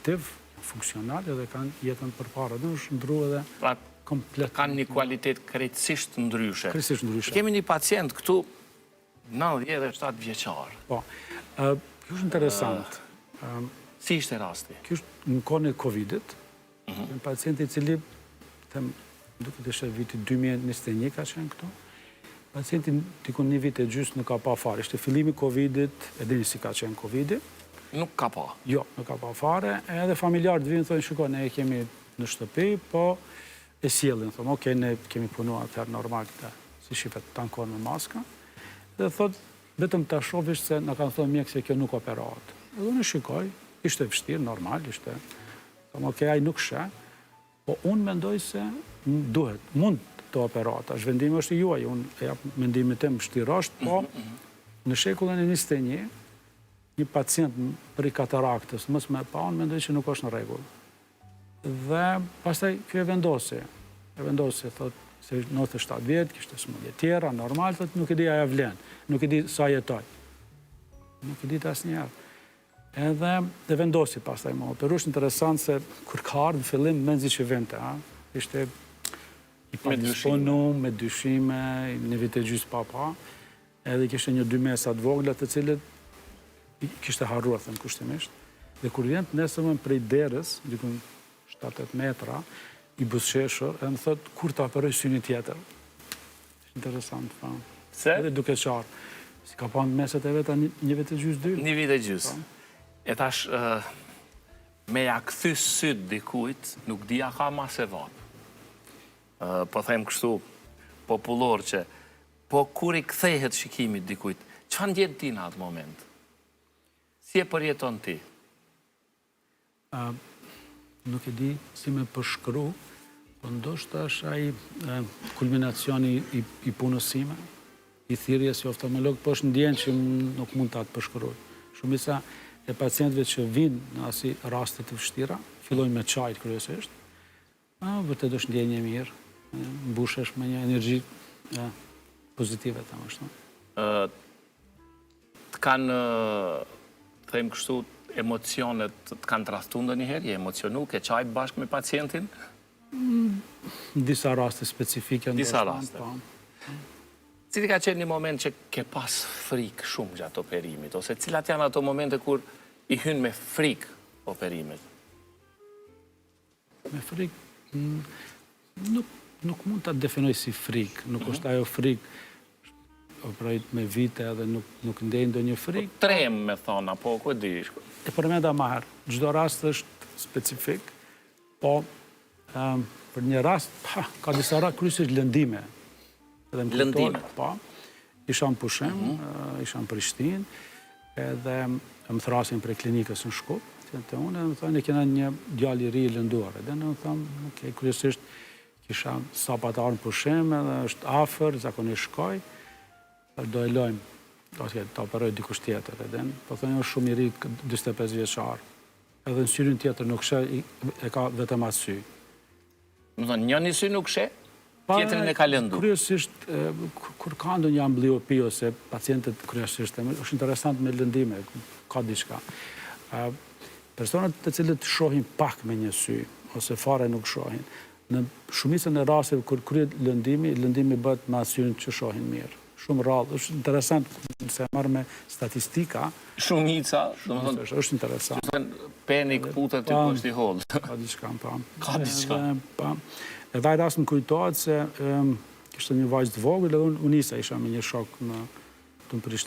aktiv, funksional edhe kanë jetën përpara. Dhe është ndru edhe komplet. Kanë një kualitet krejtësisht ndryshe. Krejtësisht ndryshe. Kemi një pacient këtu 97 vjeçar. Po, kjo është interesant. Si ishte rasti? Kjo është në kohën e Covidit, në pacienti i cili, duke të ishe viti 2021 ka qenë këtu, pacienti tikun një vit e gjysë nuk ka pa fare. Ishte fillimi Covidit, edhe një si ka qenë Covidi. Nuk ka pa? Jo, nuk ka pa fare, edhe familjarët vinë, thonë, shiko, ne kemi në shtëpi, po e sjellin, thonë, okej, ne kemi punuar atëherë normal këta, si shifet tankon me maska, dhe thotë, vetëm të shofish se në kanë thonë mjekë se kjo nuk operohet. Edhe unë shikoj, ishte vështirë, normal, ishte, thonë, okej, ai nuk shë, po unë mendoj se duhet, mund të operohet, është vendimi është i juaj, unë e jap mendimin tim vështirë është, po në shekullin e 21, një pacient për i kataraktës, mos me pa, unë mendoj që nuk është në rregull. Dhe pastaj kjo e vendosi, thot, se 97 vjetë, kishte smundje tjera, normal, thot, nuk e di aja vlen, nuk e di sa jetoj. Nuk e di të asnjëherë. Edhe vendosi pastaj më. Për është interesant se kur ka ardhur në fillim menzi që vente, ishte i padisponum, me dyshime, në vit e gjysmë pa, edhe kishte një 2 mesa të vogla të cilët kishte harruar, thënë kushtimisht. Dhe kur vjen nesërmën prej derës, dikun 7-8 metra, i buzëqeshur, edhe më thot, kur të operoj syni tjetër. Ishte interesant, pa. Se? Edhe duke qarë. Si ka pa në meset e veta një vit e gjysë dy. Një vit e gjysë. E tash, me ja kthy syt dikujt, nuk dia ka ma se vapë. Po them kështu, popullor që, po kur i kthehet shikimit dikujt, çfarë ndjen ti në atë moment? Si e përjeton ti? Nuk e di si me përshkru, po ndoshta është ai kulminacioni i punësime, i thirrjes si oftalmolog, po është ndjen që nuk mund ta përshkruaj. Shumica e pacientëve që vinë në asi raste të vështira, fillojnë me çaj kryesisht, vërtet është ndjenjë e mirë, mbushesh me një energji pozitive, tamashta. Të kanë, them kështu, emocionet të kanë trahtu ndonjëherë, je emocionu, ke çaj bashkë me pacientin? Në disa raste specifike. Disa raste. Cili ka qenë një moment që ke pas frikë shumë gjatë operimit, ose cilat janë ato momente kur i hyn me frikë operimet? Me frikë, nuk mund të definoj si frikë, nuk është ajo frikë, operojt me vite edhe nuk ndej ndonjë frikë. Trem, me thonë, apo ku e di? E përmenda ma herë, çdo rast është specifik, po për një rast, ka disa rast kryesisht lëndime. Lëndime? Po, isha në pushim, isha në Prishtinë, edhe më thrasin për klinikës në Shkup, të unë, më thonë, e kena një djalë i ri i lënduar, edhe në thonë, okej, kryesisht kisha sapatar në pushim, edhe është afër, zakonisht shkoj, do e lojmë, të operoj dikush tjetër, edhe, po thonë, është shumë i ri 25 vjeçar, edhe në syrin tjetër nuk shë, e ka vetëm atë sy. Më thonë, njëni sy nuk shë, tjetërin e ka lëndu. Kryesisht, kur ka ndonjë ambliopi ose pacientët kryesisht, është interesant me lëndime, ka diçka. Personat të cilët shohin pak me një sy, ose fare nuk shohin, në shumicën e rasteve kur kryet lëndimi bëhet me syrin që shohin mirë. Shumë rrallë, është interesant, se marrë me statistika. Shumica, do më thonë, është interesant. Penik, putet të është i hollë. Ka diçka, pa. Ka diçka. E vaj rast më kujtohet se kishte një vajzë të vogël, edhe unë nisa isha me një shok në Prishtinë.